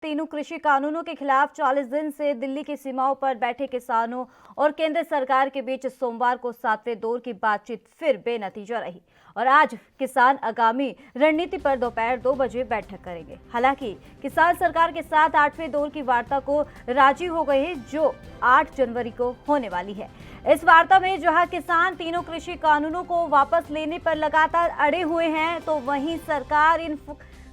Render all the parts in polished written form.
तीनों कृषि कानूनों के खिलाफ 40 दिन से दिल्ली की सीमाओं पर बैठे किसानों और केंद्र सरकार के बीच सोमवार को 7वें दौर की बातचीत फिर बेनतीजा रही और आज किसान आगामी रणनीति पर दोपहर 2 बजे बैठक करेंगे। हालांकि किसान सरकार के साथ 8वें दौर की वार्ता को राजी हो गए हैं, जो 8 जनवरी को होने वाली है। इस वार्ता में जहां किसान तीनों कृषि कानूनों को वापस लेने पर लगातार अड़े हुए हैं, तो वहीं सरकार इन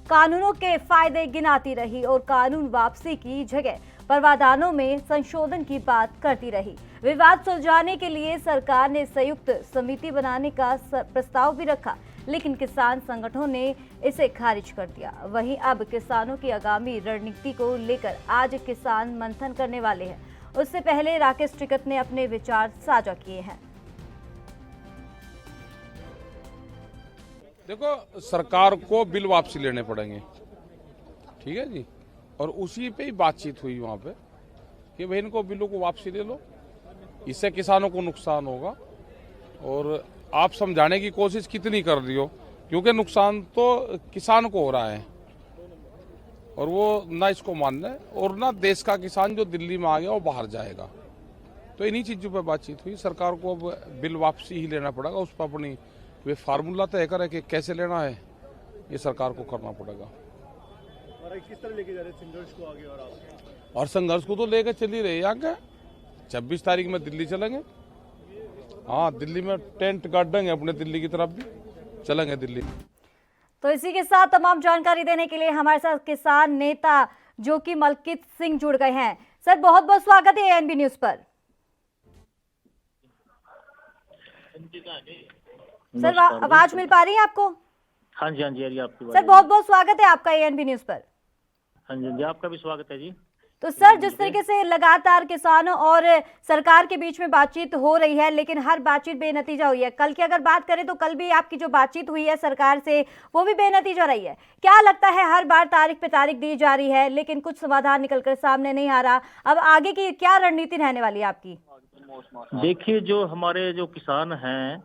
कानूनों के फायदे गिनाती रही और कानून वापसी की जगह प्रावधानों में संशोधन की बात करती रही। विवाद सुलझाने के लिए सरकार ने संयुक्त समिति बनाने का प्रस्ताव भी रखा, लेकिन किसान संगठनों ने इसे खारिज कर दिया। वहीं अब किसानों की आगामी रणनीति को लेकर आज किसान मंथन करने वाले हैं। उससे पहले राकेश टिकैत ने अपने विचार साझा किए हैं। देखो, सरकार को बिल वापसी लेने पड़ेंगे, ठीक है जी, और उसी पे ही बातचीत हुई वहाँ पे कि भाई इनको बिलों को वापसी ले लो, इससे किसानों को नुकसान होगा और आप समझाने की कोशिश कितनी कर रही हो, क्योंकि नुकसान तो किसान को हो रहा है और वो ना इसको मानना है और ना देश का किसान जो दिल्ली में आ गया वो बाहर जाएगा। तो इन्हीं चीज़ों पर बातचीत हुई। सरकार को अब बिल वापसी ही लेना पड़ेगा, उस पर अपनी वे फार्मूला तय करे कि कैसे लेना है, ये सरकार को करना पड़ेगा। और किस तरह लेके जा रहे संघर्ष को आगे? और संघर्ष को तो लेकर चल ही रहे आगे। 26 तारीख में दिल्ली चलेंगे। हाँ, दिल्ली में टेंट गाड़ देंगे, अपने दिल्ली की तरफ भी चलेंगे दिल्ली। तो इसी के साथ तमाम जानकारी देने के लिए हमारे साथ किसान नेता जो कि मलकित सिंह जुड़ गए हैं। सर, बहुत बहुत स्वागत है एएनबी न्यूज पर। सर, आवाज मिल पा रही है आपको? हाँ जी, आपकी सर, बहुत बहुत स्वागत है आपका एएनबी न्यूज पर। हाँ जी, आपका भी स्वागत है जी। तो सर, जिस तरीके से लगातार किसानों और सरकार के बीच में बातचीत हो रही है, लेकिन हर बातचीत बेनतीजा हुई है। कल की अगर बात करें तो कल भी आपकी जो बातचीत हुई है सरकार से, वो भी बेनतीजा रही है। क्या लगता है, हर बार तारीख पे तारीख दी जा रही है लेकिन कुछ समाधान निकलकर सामने नहीं आ रहा। अब आगे की क्या रणनीति रहने वाली है आपकी? देखिए, जो हमारे जो किसान हैं,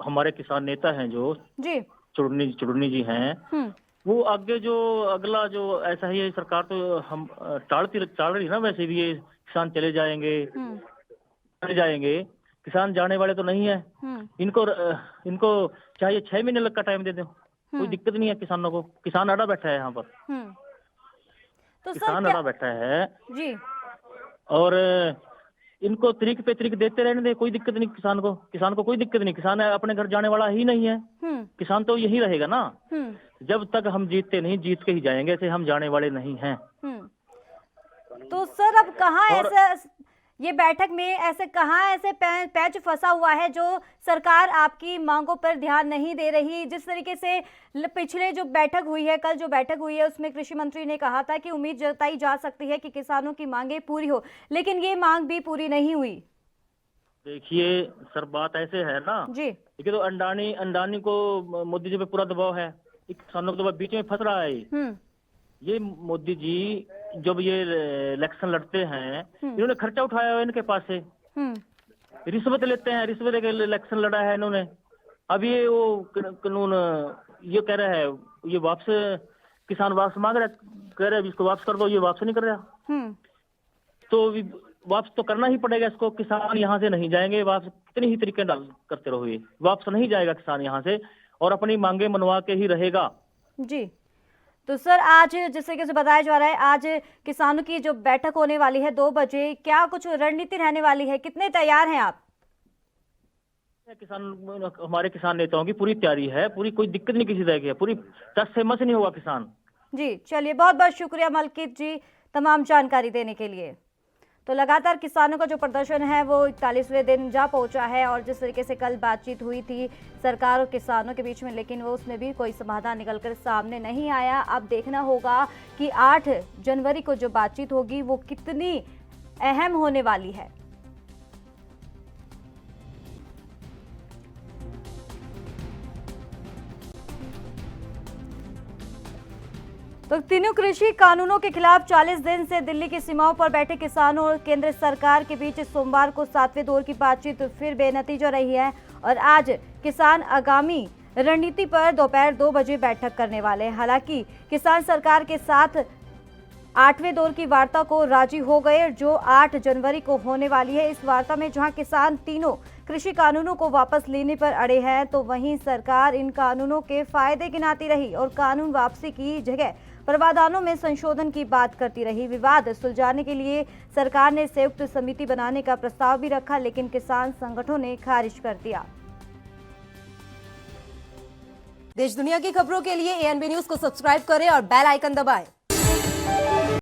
हमारे किसान नेता हैं जो जी चुड़नी जी हैं, वो आगे जो अगला जो ऐसा ही है, सरकार तो हम टाल रही ना। वैसे भी ये किसान चले जाएंगे, किसान जाने वाले तो नहीं है। इनको चाहिए 6 महीने का टाइम दे दो, कोई दिक्कत नहीं है किसानों को। किसान अड़ा बैठा है यहाँ पर, तो किसान अड़ा बैठा है जी, और इनको तरीक पे तरीक देते रहने दे, कोई दिक्कत नहीं किसान को कोई दिक्कत नहीं। किसान अपने घर जाने वाला ही नहीं है, किसान तो यही रहेगा ना। जब तक हम जीतते नहीं, जीत के ही जाएंगे, ऐसे हम जाने वाले नहीं हैं। तो सर, अब कहाँ ऐसा ये बैठक में ऐसे पैच फंसा हुआ है जो सरकार आपकी मांगों पर ध्यान नहीं दे रही? जिस तरीके से पिछले जो बैठक हुई है, कल जो बैठक हुई है, उसमें कृषि मंत्री ने कहा था कि उम्मीद जताई जा सकती है कि किसानों की मांगे पूरी हो, लेकिन ये मांग भी पूरी नहीं हुई। देखिए सर, बात ऐसे है ना जी, देखिए तो अंडानी को मोदी जी पे पूरा दबाव है, किसानों को तो बीच में फंस रहा है। ये मोदी जी जब ये इलेक्शन लड़ते हैं, इन्होंने खर्चा उठाया हुआ इनके पास से, रिश्वत लेते हैं, रिश्वत लेके इलेक्शन लड़ा है इन्होंने। अब ये वो कानून ये कह रहा है, ये वापस किसान वापस मांग रहा है, कह रहे इसको वापस कर दो, ये वापस नहीं कर रहा। तो वापस तो करना ही पड़ेगा इसको। किसान यहाँ से नहीं जाएंगे वापस, कितनी ही तरीके करते रहो, ये वापस नहीं जाएगा किसान यहाँ से और अपनी मांगे मनवा के ही रहेगा जी। तो सर, आज जिस तरीके से बताया जा रहा है, आज किसानों की जो बैठक होने वाली है 2 बजे, क्या कुछ रणनीति रहने वाली है? कितने तैयार हैं आप? हमारे किसान नेताओं की पूरी तैयारी है, पूरी, कोई दिक्कत नहीं किसी तरह की है, पूरी टस से मस नहीं होगा किसान। जी, चलिए, बहुत बहुत शुक्रिया मलकित जी तमाम जानकारी देने के लिए। तो लगातार किसानों का जो प्रदर्शन है वो 41वें दिन जा पहुंचा है और जिस तरीके से कल बातचीत हुई थी सरकार और किसानों के बीच में, लेकिन वो उसमें भी कोई समाधान निकलकर सामने नहीं आया। अब देखना होगा कि 8 जनवरी को जो बातचीत होगी वो कितनी अहम होने वाली है। तो तीनों कृषि कानूनों के खिलाफ 40 दिन से दिल्ली की सीमाओं पर बैठे किसानों और केंद्र सरकार के बीच सोमवार को 7वें दौर की बातचीत फिर बेनतीजा रही है और आज किसान आगामी रणनीति पर दोपहर 2 बजे बैठक करने वाले हैं। हालांकि किसान सरकार के साथ 8वें दौर की वार्ता को राजी हो गए, जो 8 जनवरी को होने वाली है। इस वार्ता में जहां किसान तीनों कृषि कानूनों को वापस लेने पर अड़े हैं, तो वहीं सरकार इन कानूनों के फायदे गिनाती रही और कानून वापसी की जगह प्रावधानों में संशोधन की बात करती रही। विवाद सुलझाने के लिए सरकार ने संयुक्त समिति बनाने का प्रस्ताव भी रखा, लेकिन किसान संगठनों ने खारिज कर दिया। देश दुनिया की खबरों के लिए ANB न्यूज को सब्सक्राइब करें और बेल आइकन दबाएं।